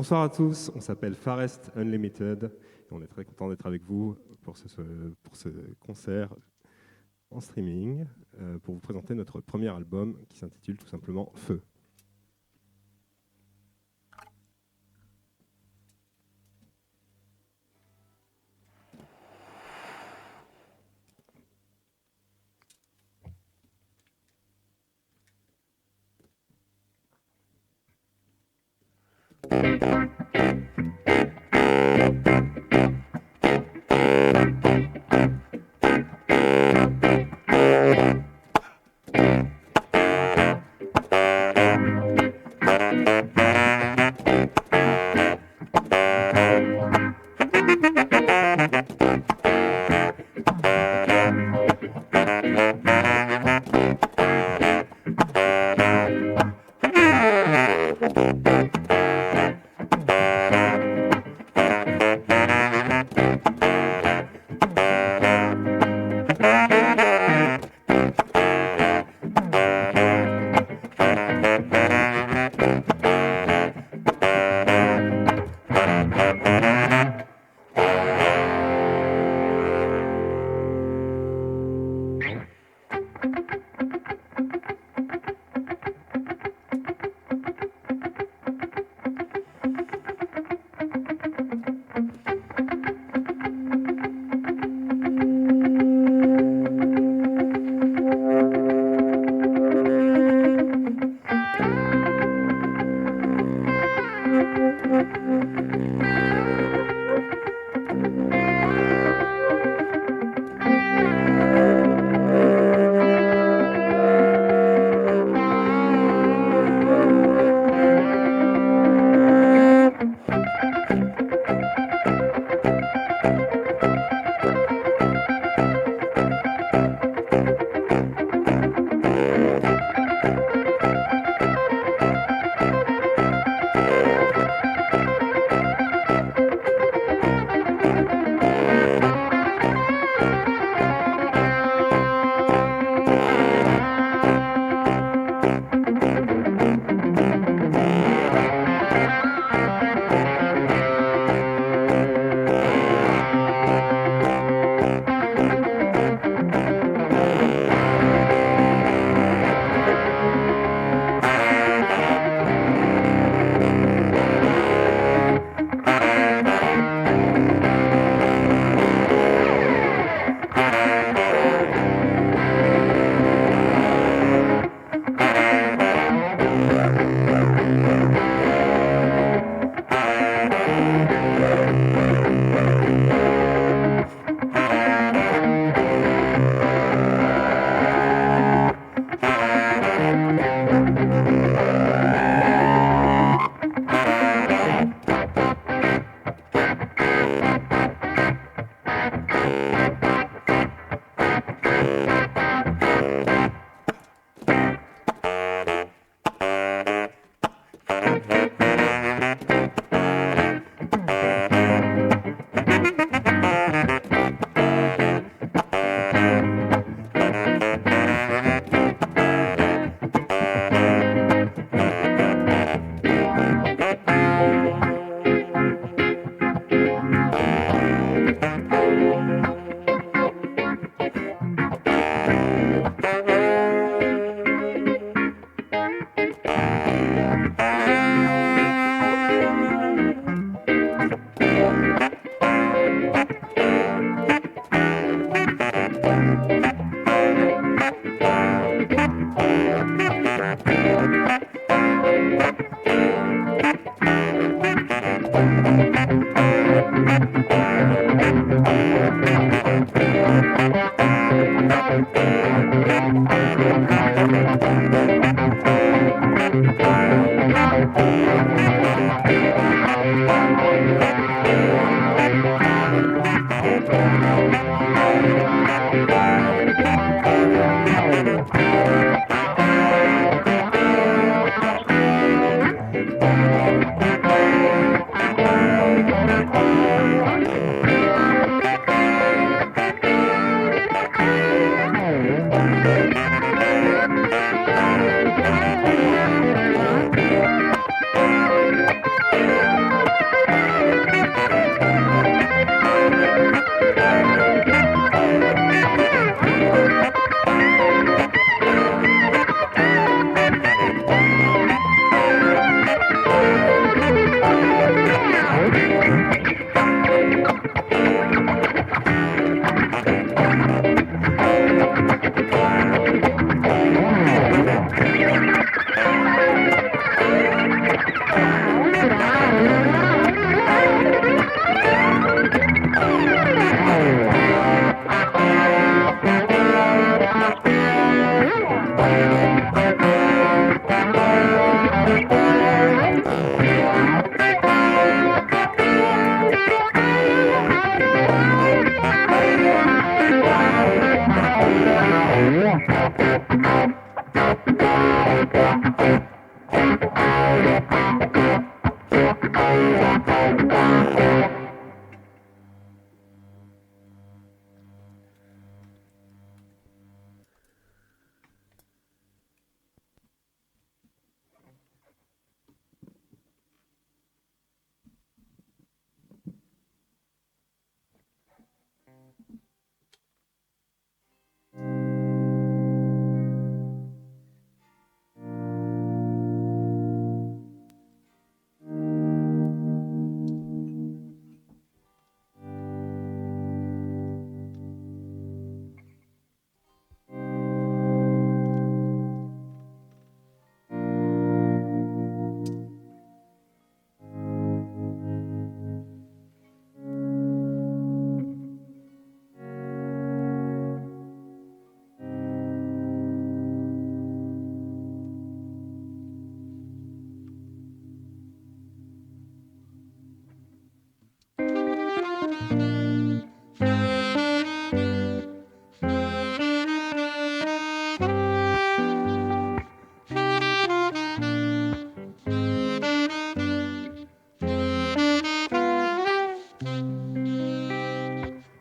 Bonsoir à tous, on s'appelle Forest Unlimited et on est très content d'être avec vous pour ce concert en streaming pour vous présenter notre premier album qui s'intitule tout simplement Feu.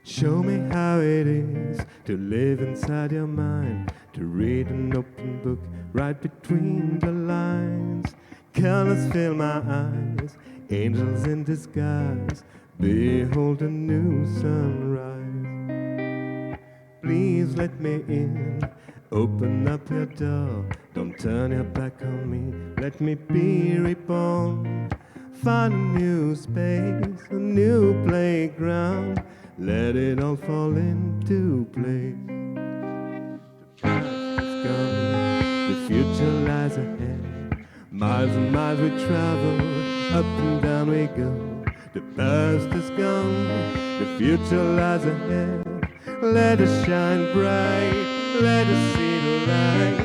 Show me how it is to live inside your mind, to read an open book right between the lines. Colors fill my eyes, angels in disguise, behold a new sunrise. Please let me in, open up your door, don't turn your back on me, let me be reborn. Find a new space, a new playground, let it all fall into place. The past is gone, the future lies ahead. Miles and miles we travel, up and down we go. The past is gone, the future lies ahead. Let us shine bright, let us see the light.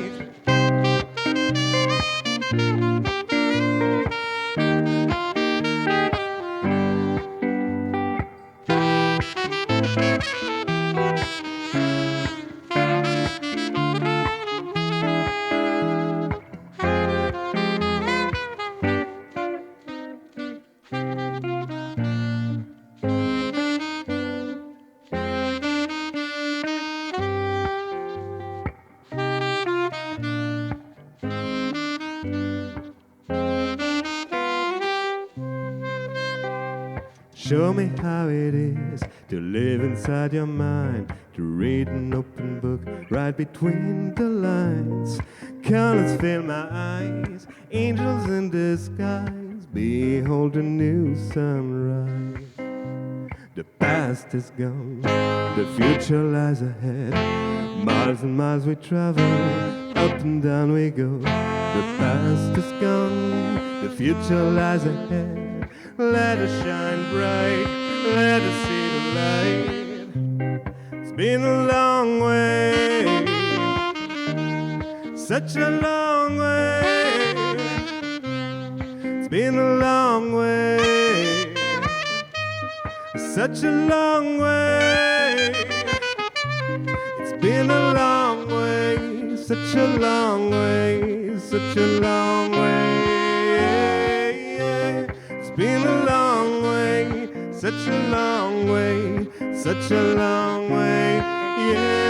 Show me how it is to live inside your mind, to read an open book right between the lines. Colors fill my eyes, angels in disguise, behold a new sunrise. The past is gone, the future lies ahead. Miles and miles we travel, up and down we go. The past is gone, the future lies ahead. Let us shine bright, let us see the light. It's been a long way, such a long way. It's been a long way, such a long way. It's been a long way, such a long way, such a long way. It's been a long way, such a long way, such a long way, yeah.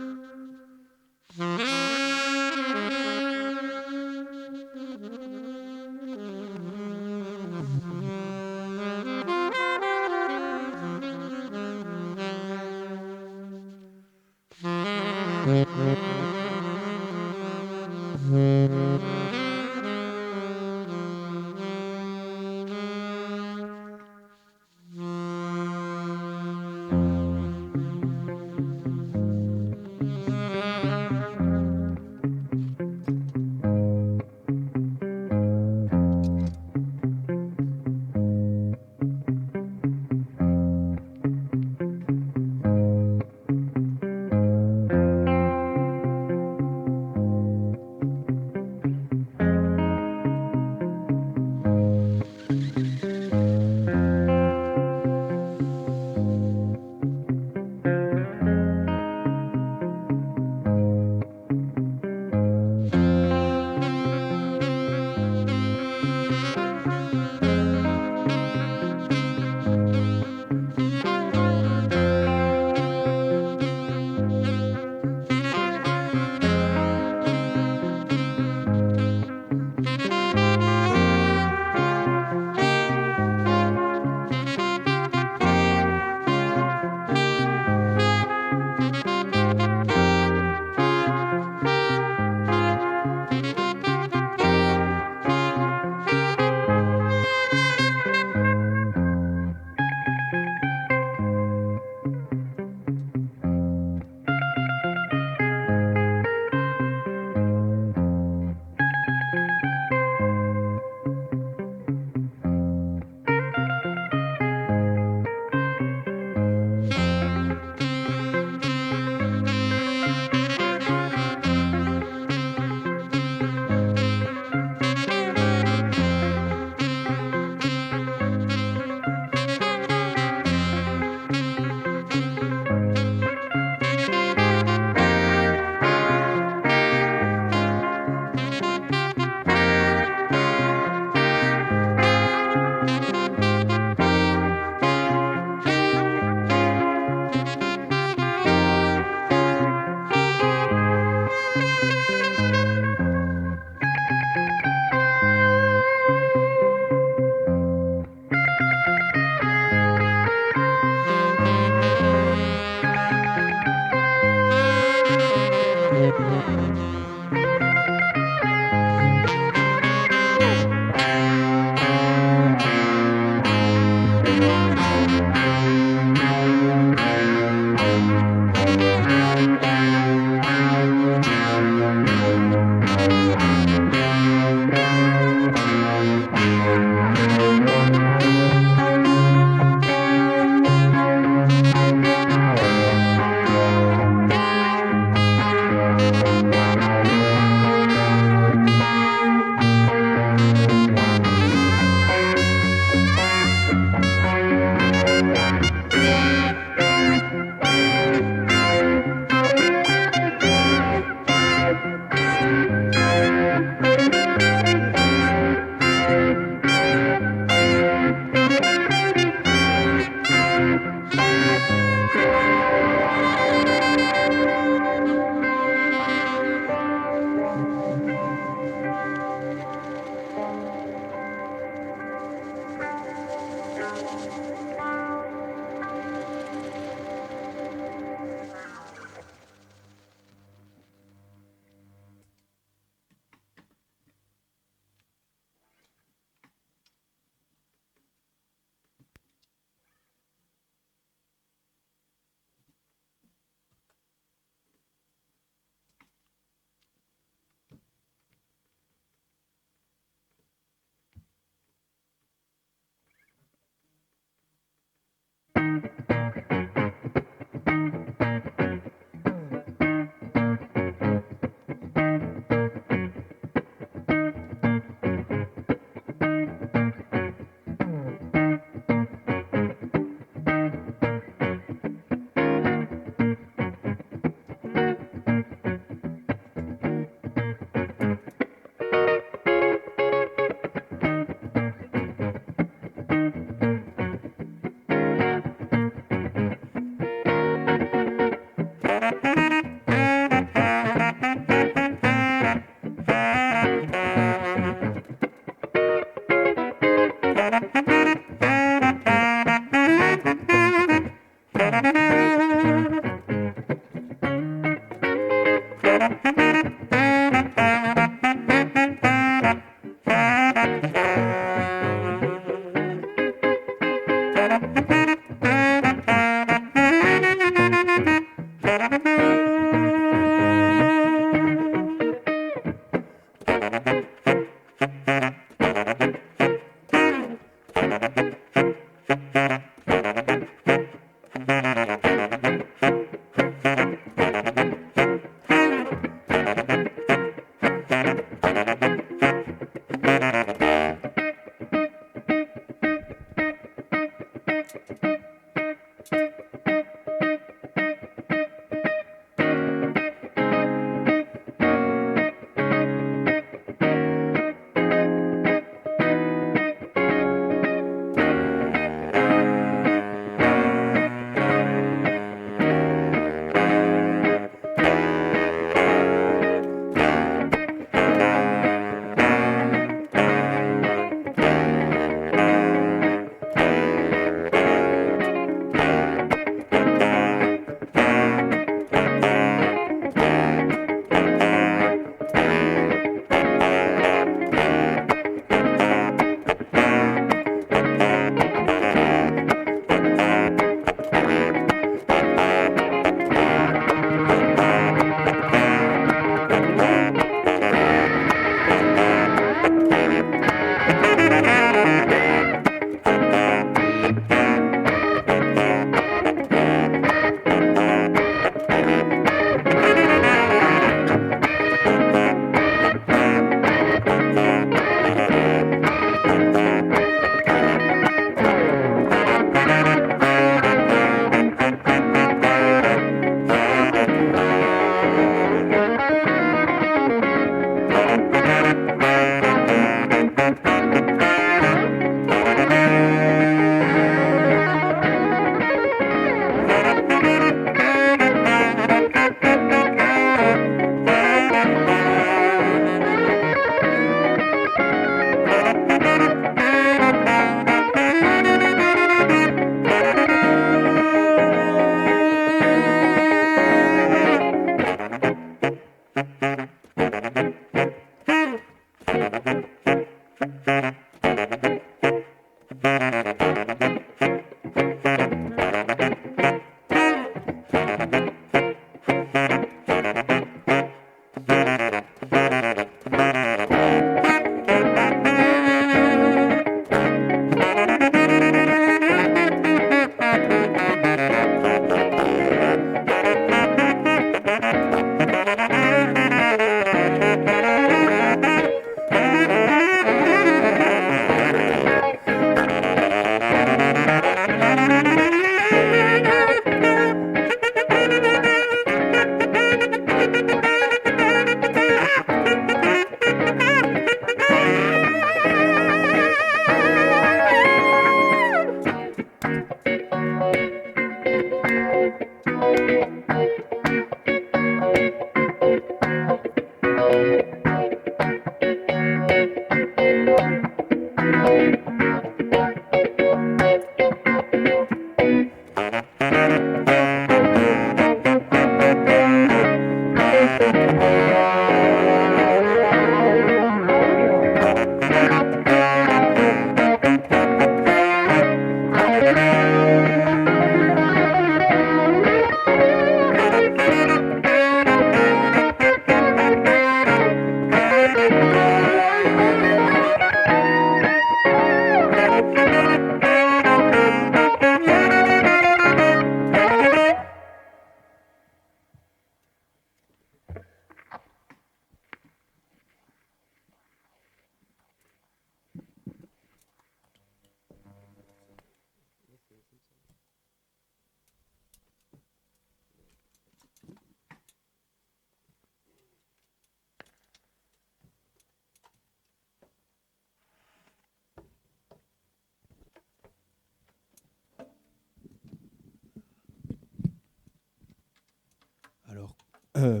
Euh,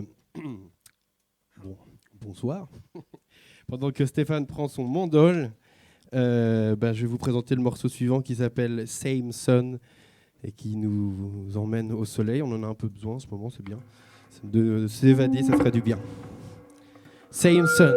bonsoir. Pendant que Stéphane prend son mandole, je vais vous présenter le morceau suivant qui s'appelle Same Sun et qui nous emmène au soleil. On en a un peu besoin en ce moment, c'est bien. De s'évader, ça ferait du bien. Same Sun.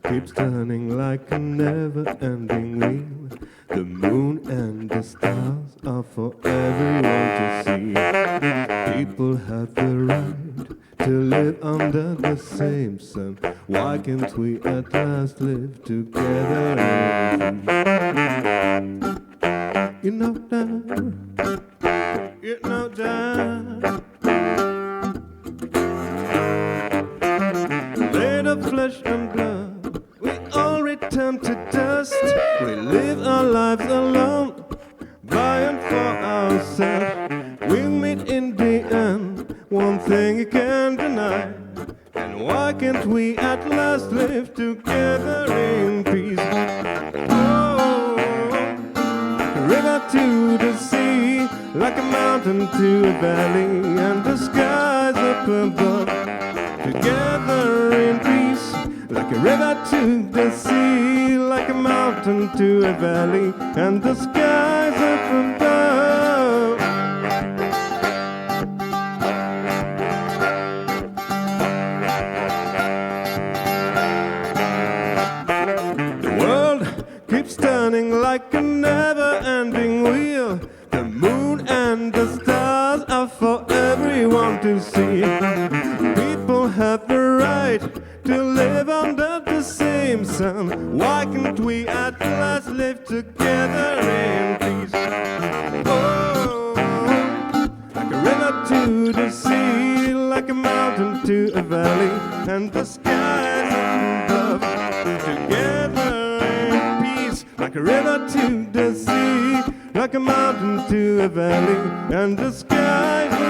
Keeps turning like a never-ending wheel. The moon and the stars are for everyone to see. People have the right to live under the same sun. Why can't we at last live together in peace? You know that, you know that. Made of flesh and blood, we all return to dust. We live our lives alone, by and for ourselves. We meet in the end, one thing you can't deny. And why can't we at last live together in peace? Oh, river to the sea, like a mountain to a valley, and the skies up above. Together in peace, like a river to the sea, like a mountain to a valley, and the skies up above. The world keeps turning like a never-ending wheel. The moon and the stars are for everyone to see. People have the right to live under the same sun. Why can't we at last live together in peace? Oh, like a river to the sea, like a mountain to a valley, and the skies above. Together in peace, like a river to the sea, like a mountain to a valley, and the skies above.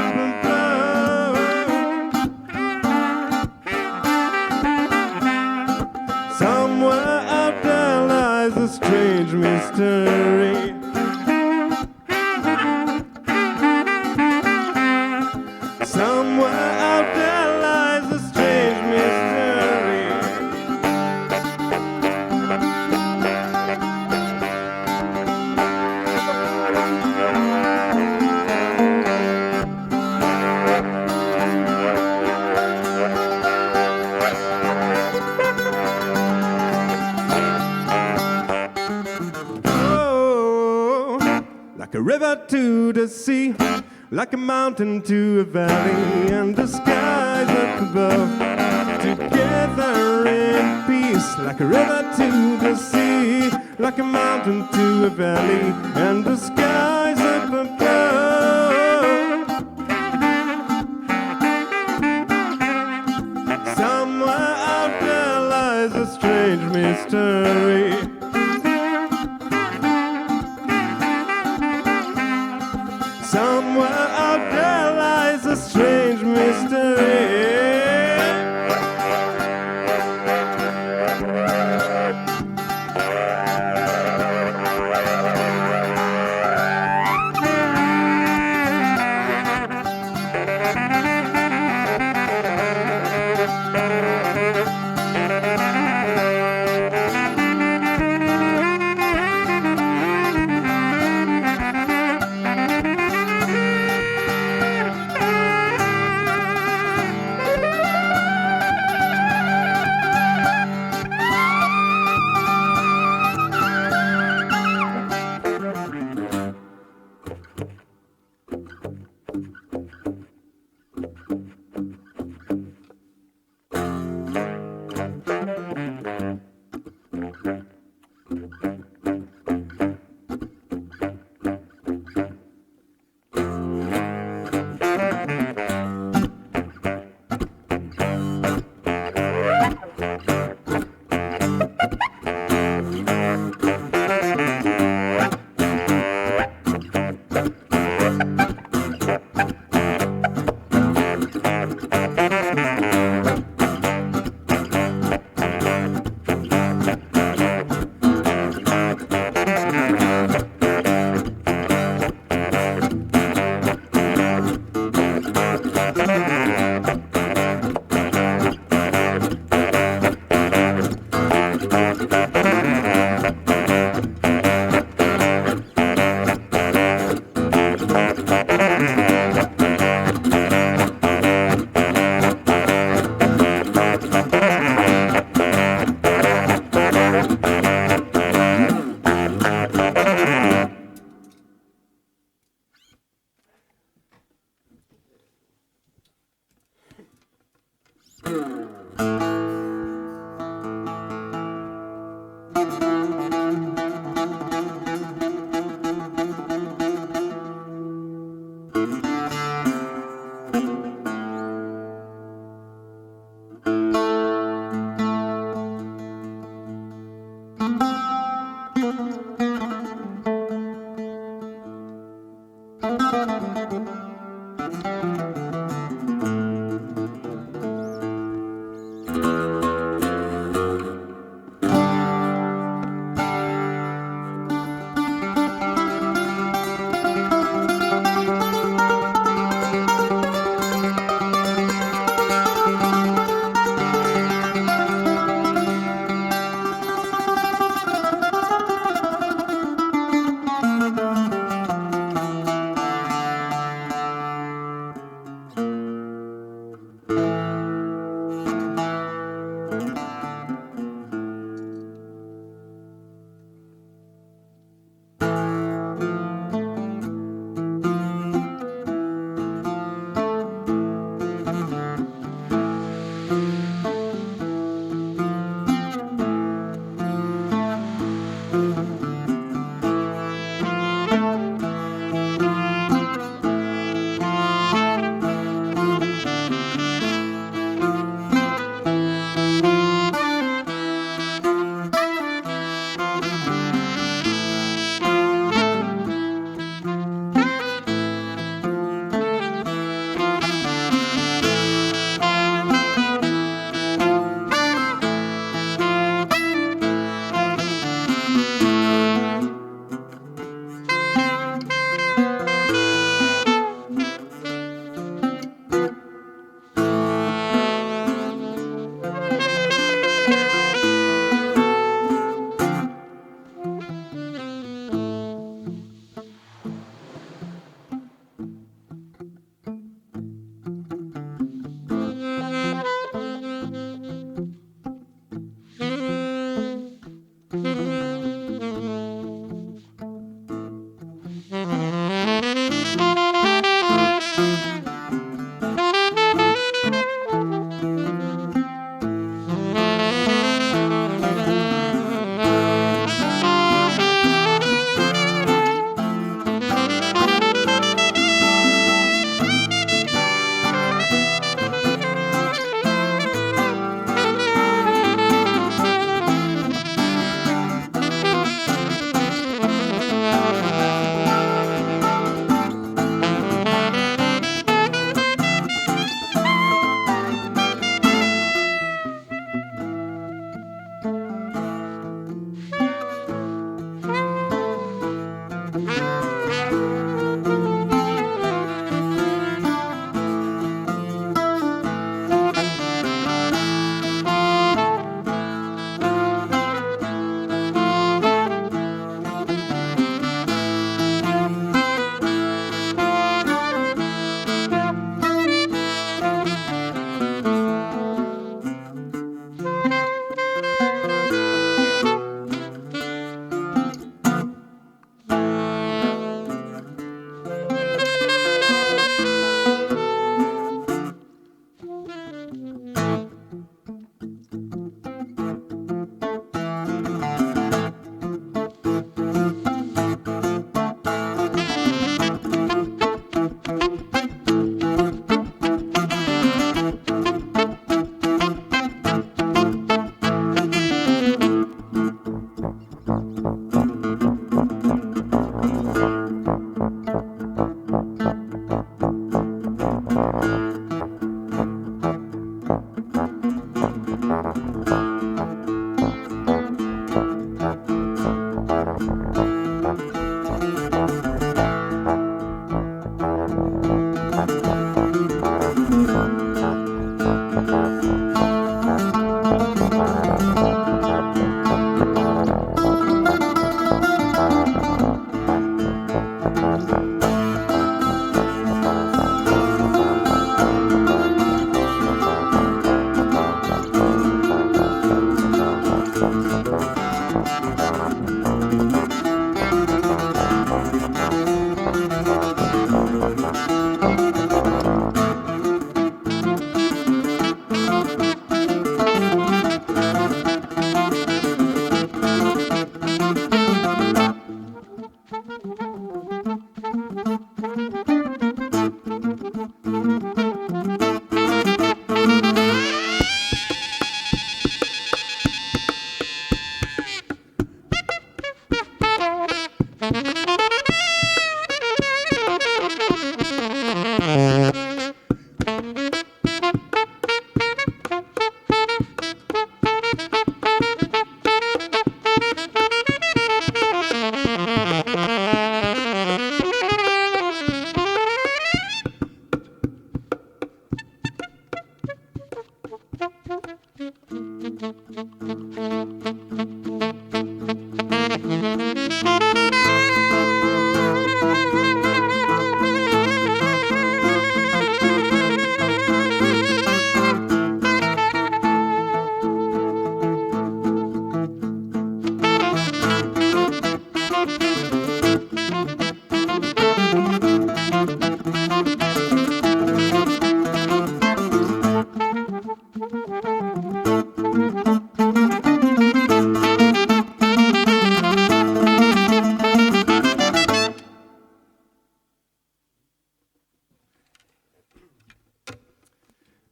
Somewhere out there lies a strange mystery. Somewhere out there lies a strange mystery. Like a river to the sea, like a mountain to a valley, and the skies up above. Together in peace, like a river to the sea, like a mountain to a valley, and the skies up above. Somewhere out there lies a strange mystery. Somewhere out there lies a strange mystery.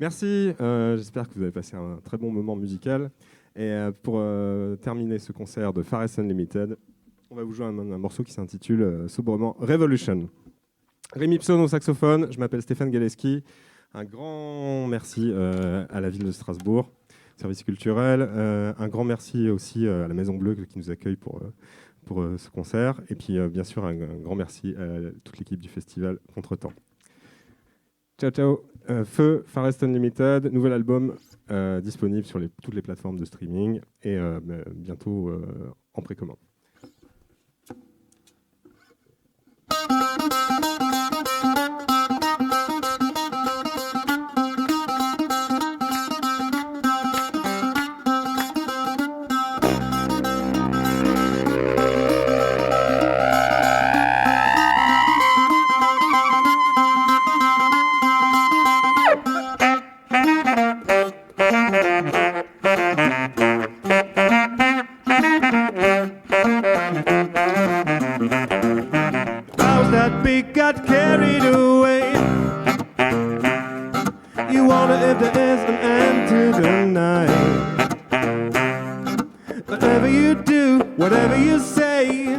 Merci, j'espère que vous avez passé un très bon moment musical. Et pour terminer ce concert de Forest Unlimited, on va vous jouer un morceau qui s'intitule sobrement Revolution. Rémi Pson au saxophone, je m'appelle Stéphane Galeski. Un grand merci à la ville de Strasbourg, service culturel. Un grand merci aussi à la Maison Bleue qui nous accueille pour ce concert. Et puis bien sûr un grand merci à toute l'équipe du festival Contretemps. Ciao, ciao. Feu, Forest Unlimited, nouvel album disponible sur toutes les plateformes de streaming et bientôt en précommande. Got carried away. You wonder if there is an end to the night. Whatever you do, whatever you say,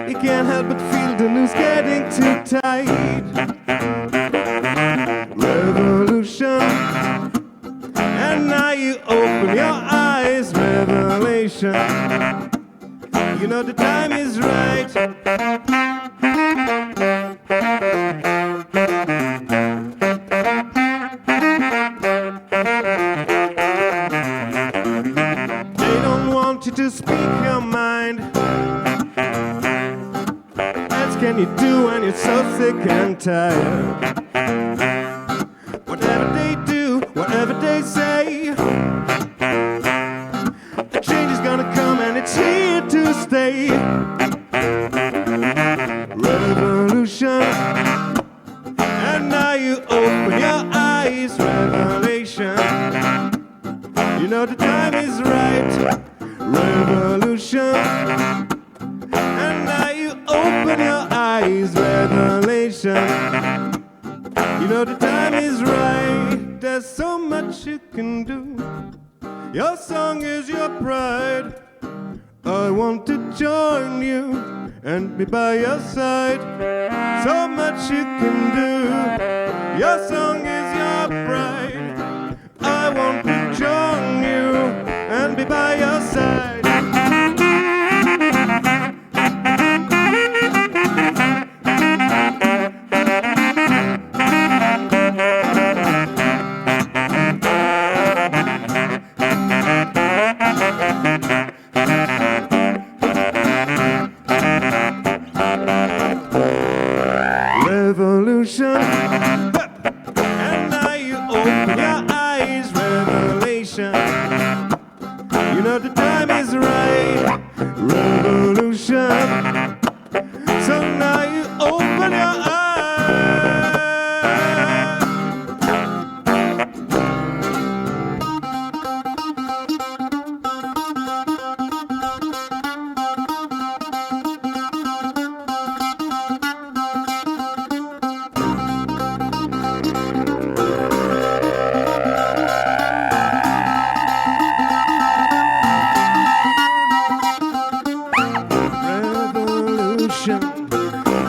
you can't help but feel the noose getting too tight. Revolution, and now you open your eyes. Revelation, you know the time is right. They don't want you to speak your mind. What can you do when you're so sick and tired? Whatever they do, whatever they say, the change is gonna come and it's here to stay. Revolution, and now you open your eyes. Revelation, you know the time is right. Revolution, and now you open your eyes. Revelation, you know the time is right. There's so much you can do. Your song is your pride. I want to join you and be by your side. So much you can do. Your song is your pride. I want to join you and be by your side. Revolution, and now you open your eyes. Revelation, you know the time is right. Revolution, so now you open your eyes.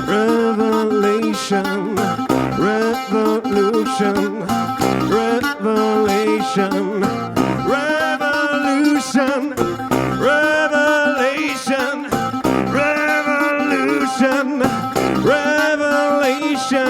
Revelation, revolution, revelation, revolution, revelation, revolution, revelation, revelation.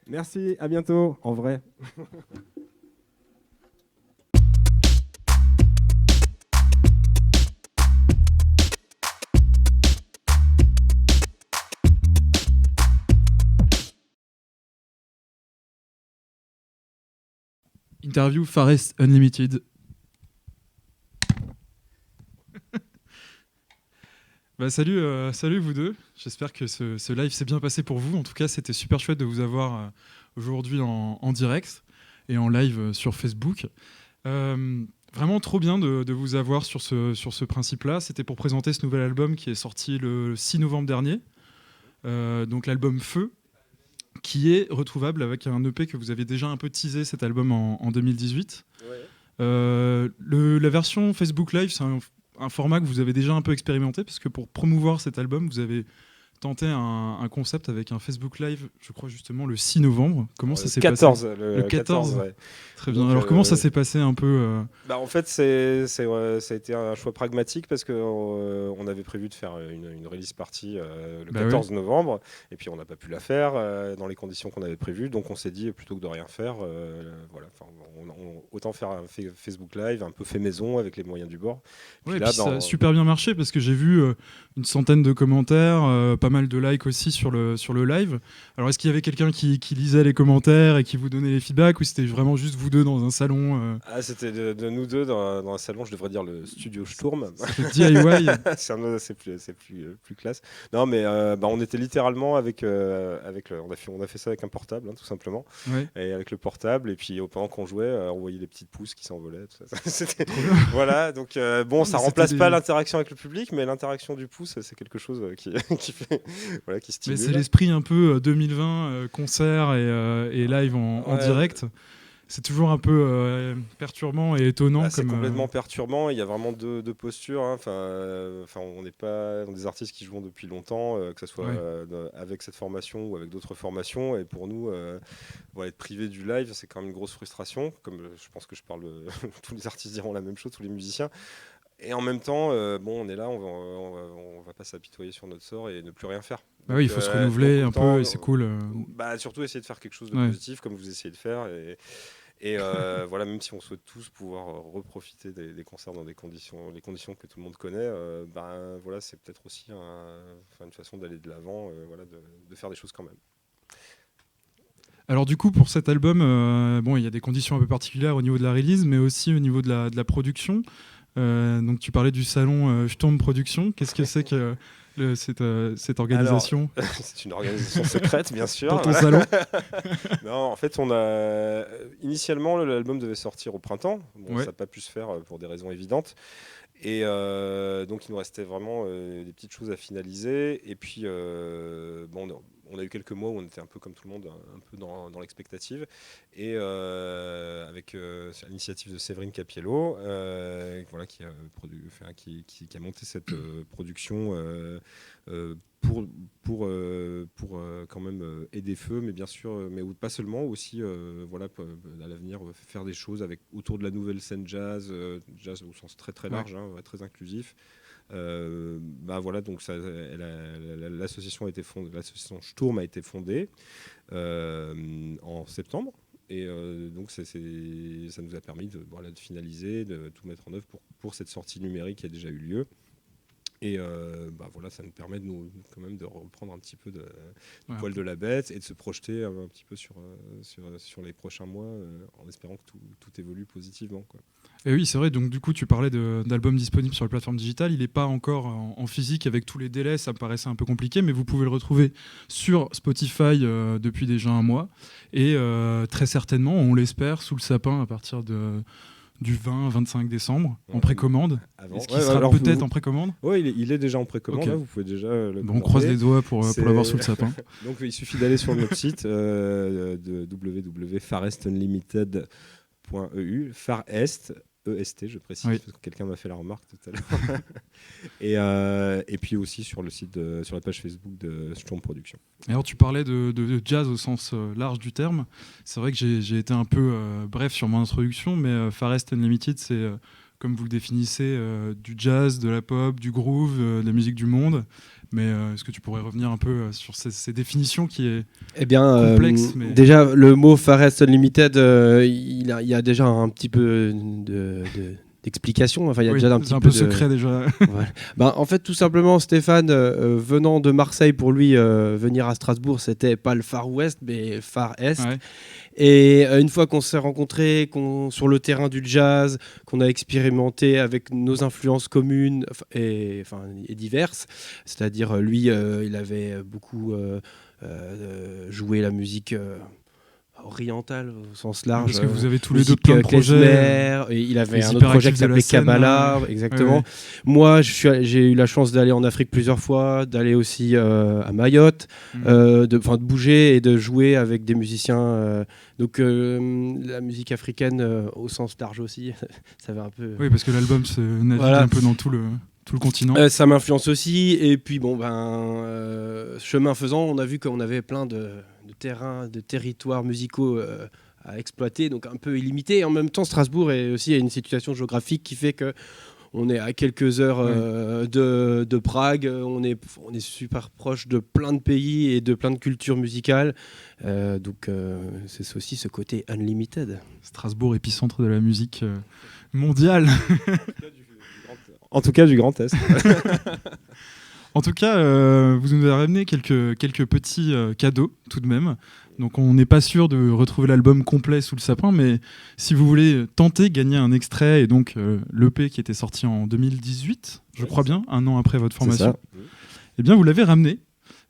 Merci, à bientôt, en vrai. Interview Farest Unlimited. Salut vous deux. J'espère que ce live s'est bien passé pour vous. En tout cas, c'était super chouette de vous avoir aujourd'hui en direct et en live sur Facebook. Vraiment trop bien de vous avoir sur ce principe-là. C'était pour présenter ce nouvel album qui est sorti le 6 novembre dernier. Donc l'album Feu, qui est retrouvable avec un EP que vous avez déjà un peu teasé, cet album en 2018. Ouais. La version Facebook Live, c'est un format que vous avez déjà un peu expérimenté, parce que pour promouvoir cet album, vous avez tenté un concept avec un Facebook Live, je crois justement le 6 novembre. Comment ça s'est passé ? Le 14, ouais. Très bien. Donc, alors comment ça s'est passé un peu En fait, ça a été un choix pragmatique parce qu'on avait prévu de faire une release party le 14 novembre, et puis on n'a pas pu la faire dans les conditions qu'on avait prévues. Donc on s'est dit, plutôt que de rien faire, autant faire un Facebook Live un peu fait maison avec les moyens du bord. Puis là, ça a super bien marché parce que j'ai vu une centaine de commentaires, pas mal de likes aussi sur le live. Alors est-ce qu'il y avait quelqu'un qui lisait les commentaires et qui vous donnait les feedbacks, ou c'était vraiment juste vous deux dans un salon C'était de nous deux dans un salon, je devrais dire le studio Sturm. C'est DIY. c'est plus classe. Non, mais on était littéralement on a fait ça avec un portable, tout simplement. Ouais. Et avec le portable, et puis pendant qu'on jouait, on voyait les petites pousses qui s'envolaient. C'était voilà, donc ça remplace pas l'interaction avec le public, mais l'interaction du pouce, c'est quelque chose qui stimule. Mais c'est l'esprit un peu 2020, concert et live en direct. C'est toujours un peu perturbant et étonnant. C'est complètement perturbant. Il y a vraiment deux postures. On n'est pas des artistes qui jouent depuis longtemps, que ce soit avec cette formation ou avec d'autres formations. Et pour nous, être privé du live, c'est quand même une grosse frustration. Comme je pense que tous les artistes diront la même chose, tous les musiciens. Et en même temps, on est là, on va pas s'apitoyer sur notre sort et ne plus rien faire. Donc, il faut se renouveler un peu, et c'est cool. Surtout essayer de faire quelque chose de positif, comme vous essayez de faire. Et même si on souhaite tous pouvoir reprofiter des concerts dans les conditions que tout le monde connaît, c'est peut-être aussi une façon d'aller de l'avant, de faire des choses quand même. Alors du coup, pour cet album, il y a des conditions un peu particulières au niveau de la release, mais aussi au niveau de la production. Donc tu parlais du salon Sturm Production. Qu'est-ce que c'est que cette organisation? Alors, c'est une organisation secrète, bien sûr. Dans ton salon? Non, en fait, initialement, l'album devait sortir au printemps. Ça n'a pas pu se faire pour des raisons évidentes. Et donc, il nous restait vraiment des petites choses à finaliser. Et puis, on a eu quelques mois où on était un peu comme tout le monde, un peu dans l'expectative. Et avec l'initiative de Séverine Capiello, qui a monté cette production pour quand même aider Feu, mais bien sûr, mais pas seulement, aussi à l'avenir faire des choses autour de la nouvelle scène jazz au sens très très large, très inclusif. Donc l'association a été fondée, l'association Sturm a été fondée en septembre. Et donc ça nous a permis de finaliser, de tout mettre en œuvre pour cette sortie numérique qui a déjà eu lieu. Et ça nous permet quand même de reprendre un petit peu du poil de la bête et de se projeter un petit peu sur les prochains mois, en espérant que tout évolue positivement, quoi. Et oui, c'est vrai. Donc du coup, tu parlais d'albums disponibles sur la plateforme digitale. Il n'est pas encore en physique avec tous les délais. Ça me paraissait un peu compliqué, mais vous pouvez le retrouver sur Spotify depuis déjà un mois. Et très certainement, on l'espère, sous le sapin à partir du 20-25 décembre, en précommande. Est-ce qu'il sera peut-être en précommande ? Oui, il est déjà en précommande. Okay. Là, vous pouvez déjà le commander. On croise les doigts pour l'avoir sous le sapin. Donc il suffit d'aller sur notre site de www.farestunlimited.eu. Farest, EST, je précise, parce que quelqu'un m'a fait la remarque tout à l'heure. et puis aussi sur le site, sur la page Facebook de Sturm Production. Alors tu parlais de jazz au sens large du terme. C'est vrai que j'ai été un peu bref sur mon introduction, mais Farest Unlimited, c'est comme vous le définissez, du jazz, de la pop, du groove, de la musique du monde. Mais est-ce que tu pourrais revenir un peu sur ces définitions qui est complexe mais... Déjà, le mot Far East Unlimited, il y a déjà un petit peu d'explication. Enfin, il y a déjà un petit peu secret déjà. Ouais. En fait, tout simplement, Stéphane, venant de Marseille, pour lui, venir à Strasbourg, c'était pas le Far West, mais Far Est. Ouais. Et une fois qu'on s'est rencontrés, sur le terrain du jazz, qu'on a expérimenté avec nos influences communes et diverses, c'est-à-dire lui, il avait beaucoup joué la musique orientale au sens large. Parce que vous avez tous les deux plein de projets. Et il avait un autre projet qui s'appelait Kabbalah, exactement. Ouais. Moi, j'ai eu la chance d'aller en Afrique plusieurs fois, d'aller aussi à Mayotte, de bouger et de jouer avec des musiciens. Donc la musique africaine au sens large aussi, ça va un peu. Oui, parce que l'album se navigue un peu dans tout le continent. Ça m'influence aussi. Et puis chemin faisant, on a vu qu'on avait plein de terrains, de territoires musicaux à exploiter, donc un peu illimité. Et en même temps, Strasbourg est aussi à une situation géographique qui fait que on est à quelques heures de Prague. On est super proche de plein de pays et de plein de cultures musicales. Donc c'est aussi ce côté unlimited. Strasbourg, épicentre de la musique mondiale. En tout cas, du Grand Est. En tout cas, vous nous avez ramené quelques petits cadeaux tout de même. Donc on n'est pas sûr de retrouver l'album complet sous le sapin, mais si vous voulez tenter gagner un extrait, et donc l'EP qui était sorti en 2018, je crois bien, un an après votre formation, eh bien vous l'avez ramené.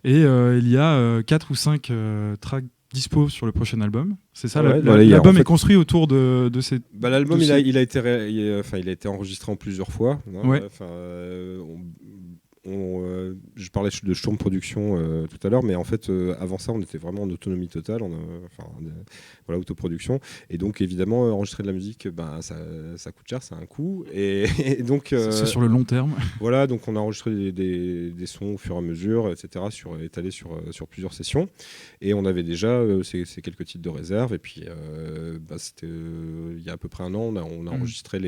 Et il y a 4 ou 5 tracks dispo sur le prochain album. C'est ça, l'album est construit autour de ces... l'album, il a été enregistré en plusieurs fois. Hein, ouais. Je parlais de Sturm Production tout à l'heure, mais en fait, avant ça, on était vraiment en autonomie totale, autoproduction. Et donc, évidemment, enregistrer de la musique, ça coûte cher, ça a un coût. Et donc, c'est sur le long terme. Voilà, donc on a enregistré des sons au fur et à mesure, etc., étalés sur plusieurs sessions. Et on avait déjà ces quelques titres de réserve. Et puis, c'était il y a à peu près un an, on a enregistré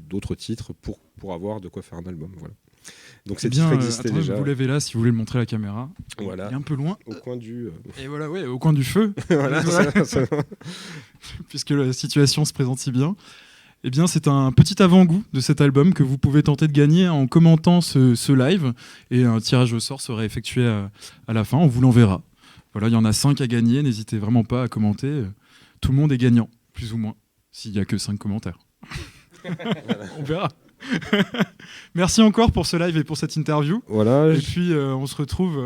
d'autres titres pour avoir de quoi faire un album. Voilà. Donc c'est bien, existait déjà. Vous l'avez là si vous voulez le montrer à la caméra. Voilà. Il est un peu loin. Au coin du. Et voilà, au coin du feu. Voilà. Puisque la situation se présente si bien. Eh bien, c'est un petit avant-goût de cet album que vous pouvez tenter de gagner en commentant ce live. Et un tirage au sort sera effectué à la fin. On vous l'enverra. Voilà, il y en a 5 à gagner. N'hésitez vraiment pas à commenter. Tout le monde est gagnant, plus ou moins, s'il n'y a que 5 commentaires. On verra. Merci encore pour ce live et pour cette interview. Voilà. Et puis on se retrouve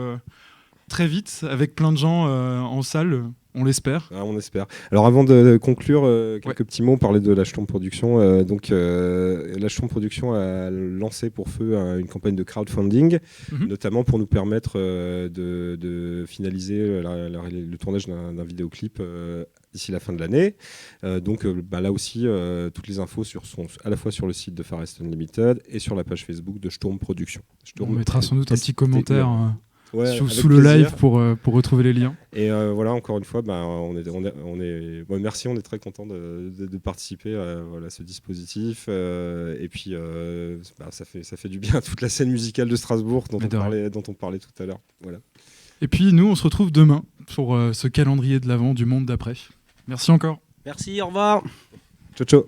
très vite avec plein de gens en salle, on l'espère. Ah, on espère. Alors avant de conclure, quelques petits mots, on parlait de la Sturm Production. La Sturm Production a lancé pour feu une campagne de crowdfunding, notamment pour nous permettre de finaliser le tournage d'un vidéoclip d'ici la fin de l'année. Là aussi, toutes les infos sont à la fois sur le site de Far East Unlimited et sur la page Facebook de Sturm Production. On mettra sans doute un petit commentaire sous le live pour retrouver les liens. Et encore une fois, merci, on est très content de participer à ce dispositif. Et puis, ça fait du bien à toute la scène musicale de Strasbourg dont on parlait tout à l'heure. Voilà. Et puis, nous, on se retrouve demain pour ce calendrier de l'Avent du monde d'après. Merci encore. Merci, au revoir. Ciao, ciao.